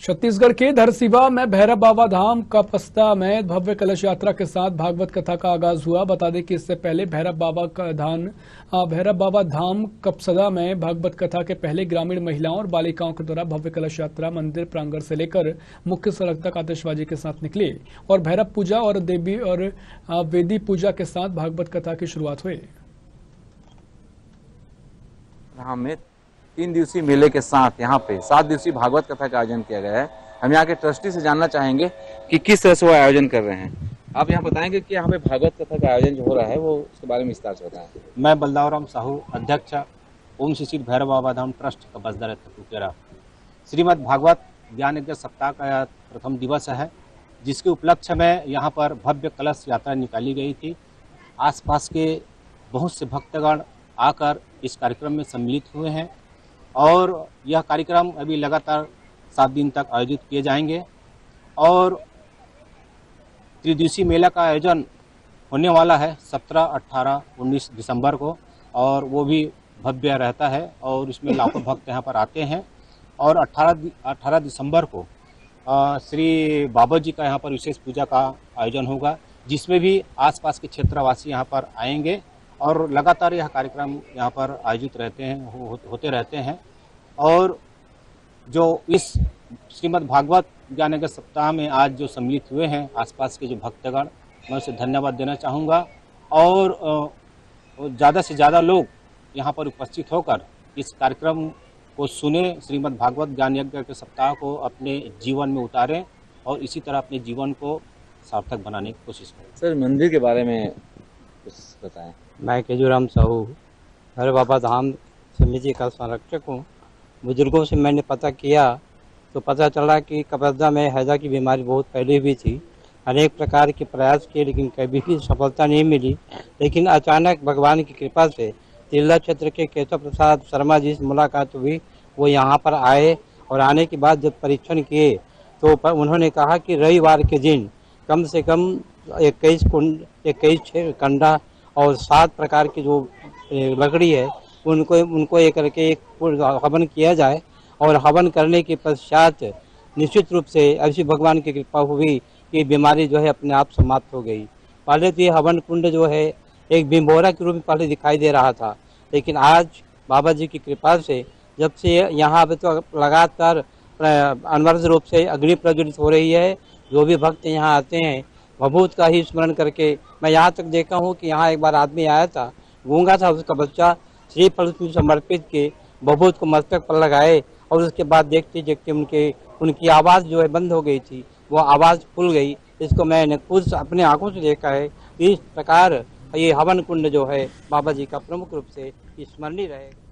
छत्तीसगढ़ के धरसीवा में भैरव बाबा धाम कपस्ता में भव्य कलश यात्रा के साथ भागवत कथा का आगाज हुआ। बता दें कि इससे पहले भैरव बाबा धाम कपसदा में भागवत कथा के पहले ग्रामीण महिलाओं और बालिकाओं के द्वारा भव्य कलश यात्रा मंदिर प्रांगण से लेकर मुख्य सड़क तक आतिशबाजी के साथ निकली और भैरव पूजा और देवी और वेदी पूजा के साथ भागवत कथा की शुरुआत हुई। 3 दिवसीय मेले के साथ यहाँ पे 7 दिवसीय भागवत कथा का आयोजन किया गया है। हम यहाँ के ट्रस्टी से जानना चाहेंगे कि किस तरह से वो आयोजन कर रहे हैं। आप यहाँ बताएंगे कि यहाँ पे भागवत कथा का आयोजन जो हो रहा है वो उसके बारे में विस्तार से बताएं। मैं बलदावराम साहू, अध्यक्ष ओम शिशिर भैरव बाबा धाम ट्रस्ट का बसदर तुकेरा। श्रीमद् भागवत ज्ञान यज्ञ सप्ताह का प्रथम दिवस है, जिसके उपलक्ष्य में यहाँ पर भव्य कलश यात्रा निकाली गई थी। आसपास के बहुत से भक्तगण आकर इस कार्यक्रम में सम्मिलित हुए हैं और यह कार्यक्रम अभी लगातार 7 दिन तक आयोजित किए जाएंगे और त्रिदिवसीय मेला का आयोजन होने वाला है 17, 18, 19 दिसंबर को और वो भी भव्य रहता है और इसमें लाखों भक्त यहाँ पर आते हैं। और 18 दिसंबर को श्री बाबा जी का यहाँ पर विशेष पूजा का आयोजन होगा, जिसमें भी आसपास के क्षेत्रवासी यहाँ पर आएंगे और लगातार यह कार्यक्रम यहाँ पर आयोजित रहते हैं होते रहते हैं। और जो इस श्रीमद् भागवत ज्ञान यज्ञ सप्ताह में आज जो सम्मिलित हुए हैं आसपास के जो भक्तगण, मैं उसे धन्यवाद देना चाहूँगा और ज़्यादा से ज़्यादा लोग यहाँ पर उपस्थित होकर इस कार्यक्रम को सुने, श्रीमद् भागवत ज्ञान यज्ञ के सप्ताह को अपने जीवन में उतारें और इसी तरह अपने जीवन को सार्थक बनाने की कोशिश करें। सर, मंदिर के बारे में कुछ बताएं। मैं केजूराम साहू भैरव बाबा धाम समिति का संरक्षक हूँ। बुजुर्गों से मैंने पता किया तो पता चला कि कपस्दा में हैजा की बीमारी बहुत पहले भी थी। अनेक प्रकार के प्रयास किए लेकिन कभी भी सफलता नहीं मिली। लेकिन अचानक भगवान की कृपा से तिल्ला क्षेत्र के केशव प्रसाद शर्मा जी से मुलाकात हुई। वो यहाँ पर आए और आने के बाद जब परीक्षण किए तो उन्होंने कहा कि रविवार के दिन कम से कम 21 कंडा और 7 प्रकार की जो लकड़ी है उनको एक करके एक हवन किया जाए और हवन करने के पश्चात निश्चित रूप से ऐसी भगवान की कृपा हुई कि बीमारी जो है अपने आप समाप्त हो गई। पहले तो ये हवन कुंड जो है एक बिम्बोरा के रूप में पहले दिखाई दे रहा था, लेकिन आज बाबा जी की कृपा से जब से यहाँ तो लगातार अनवरत रूप से अग्नि प्रज्वलित हो रही है। जो भी भक्त यहाँ आते हैं भभूत का ही स्मरण करके, मैं यहाँ तक देखा हूँ कि यहाँ एक बार आदमी आया था, गूंगा था, उसका बच्चा श्रीफल समर्पित के भभूत को मस्तक पर लगाए और उसके बाद देखते देखते उनकी आवाज़ जो है बंद हो गई थी, वो आवाज़ खुल गई। इसको मैंने खुद अपने आंखों से देखा है। इस प्रकार ये हवन कुंड जो है बाबा जी का प्रमुख रूप से स्मरणीय रहेगा।